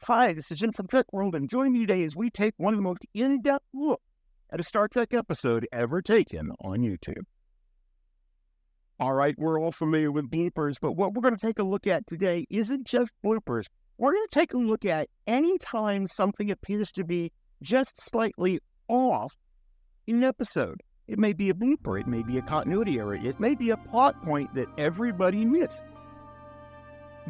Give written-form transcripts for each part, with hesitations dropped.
Hi, this is Jim from Trek World, and join me today as we take one of the most in-depth look at a Star Trek episode ever taken on YouTube. All right, we're all familiar with bloopers, but what we're going to take a look at today isn't just bloopers. We're going to take a look at any time something appears to be just slightly off in an episode. It may be a blooper, it may be a continuity error, it may be a plot point that everybody missed.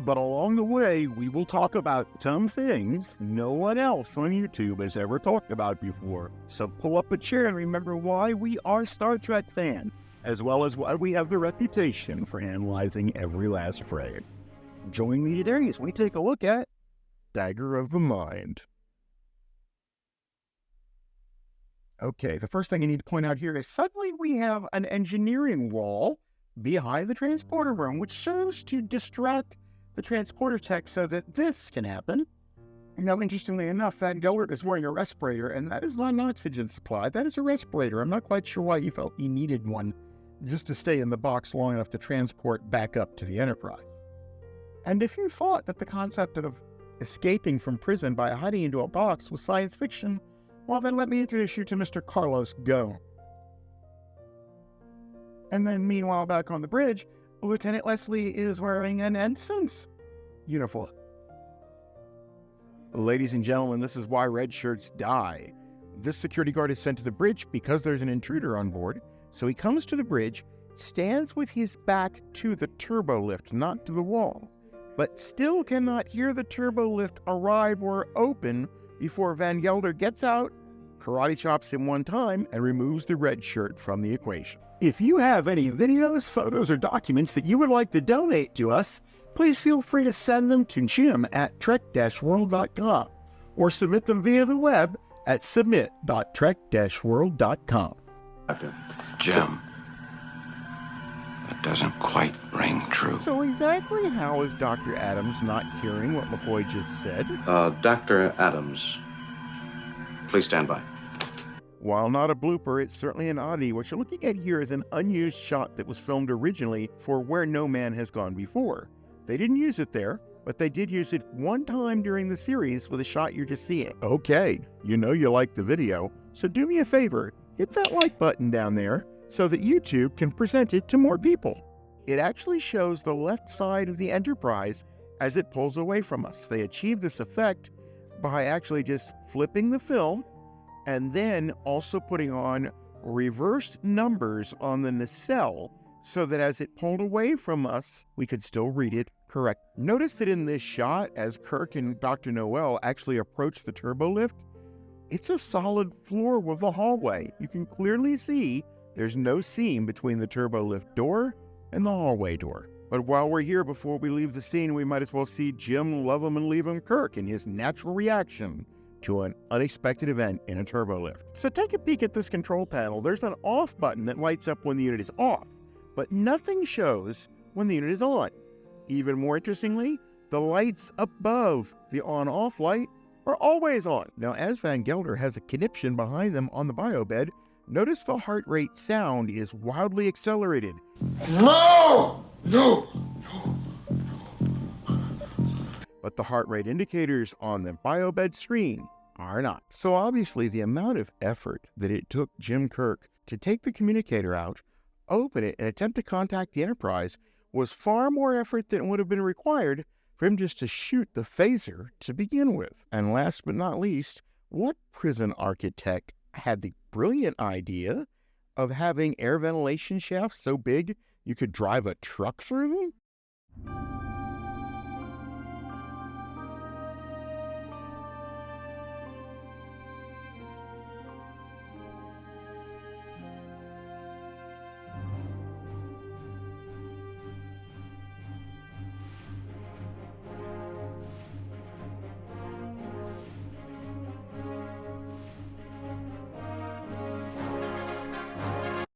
But along the way, we will talk about some things no one else on YouTube has ever talked about before. So pull up a chair and remember why we are Star Trek fans, as well as why we have the reputation for analyzing every last frame. Join me today as we take a look at Dagger of the Mind. Okay, the first thing I need to point out here is suddenly we have an engineering wall behind the transporter room, which serves to distract the transporter tech so that this can happen. Now, interestingly enough, Van Gelder is wearing a respirator, and that is not an oxygen supply. That is a respirator. I'm not quite sure why he felt he needed one just to stay in the box long enough to transport back up to the Enterprise. And if you thought that the concept of escaping from prison by hiding into a box was science fiction, well, then let me introduce you to Mr. Carlos Ghosn. And then meanwhile, back on the bridge, Lieutenant Leslie is wearing an ensign's uniform. Ladies and gentlemen, this is why red shirts die. This security guard is sent to the bridge because there's an intruder on board. So he comes to the bridge, stands with his back to the turbo lift, not to the wall, but still cannot hear the turbo lift arrive or open before Van Gelder gets out, karate chops him one time, and removes the red shirt from the equation. If you have any videos, photos, or documents that you would like to donate to us, please feel free to send them to jim@trek-world.com or submit them via the web at submit.trek-world.com. Jim, that doesn't quite ring true. So exactly how is Dr. Adams not hearing what McCoy just said? Dr. Adams, please stand by. While not a blooper, it's certainly an oddity. What you're looking at here is an unused shot that was filmed originally for Where No Man Has Gone Before. They didn't use it there, but they did use it one time during the series with a shot you're just seeing. Okay, you know you like the video, so do me a favor, hit that like button down there so that YouTube can present it to more people. It actually shows the left side of the Enterprise as it pulls away from us. They achieve this effect by actually just flipping the film and then also putting on reversed numbers on the nacelle so that as it pulled away from us, we could still read it correct. Notice that in this shot, as Kirk and Dr. Noel actually approach the turbo lift, it's a solid floor with a hallway. You can clearly see there's no seam between the turbo lift door and the hallway door. But while we're here, before we leave the scene, we might as well see Jim love him and leave him Kirk in his natural reaction to an unexpected event in a turbo lift. So take a peek at this control panel. There's an off button that lights up when the unit is off, but nothing shows when the unit is on. Even more interestingly, the lights above the on-off light are always on. Now, as Van Gelder has a conniption behind them on the bio bed, notice the heart rate sound is wildly accelerated. No! No! But the heart rate indicators on the bio bed screen are not. So obviously the amount of effort that it took Jim Kirk to take the communicator out, open it, and attempt to contact the Enterprise was far more effort than would have been required for him just to shoot the phaser to begin with. And last but not least, what prison architect had the brilliant idea of having air ventilation shafts so big you could drive a truck through them?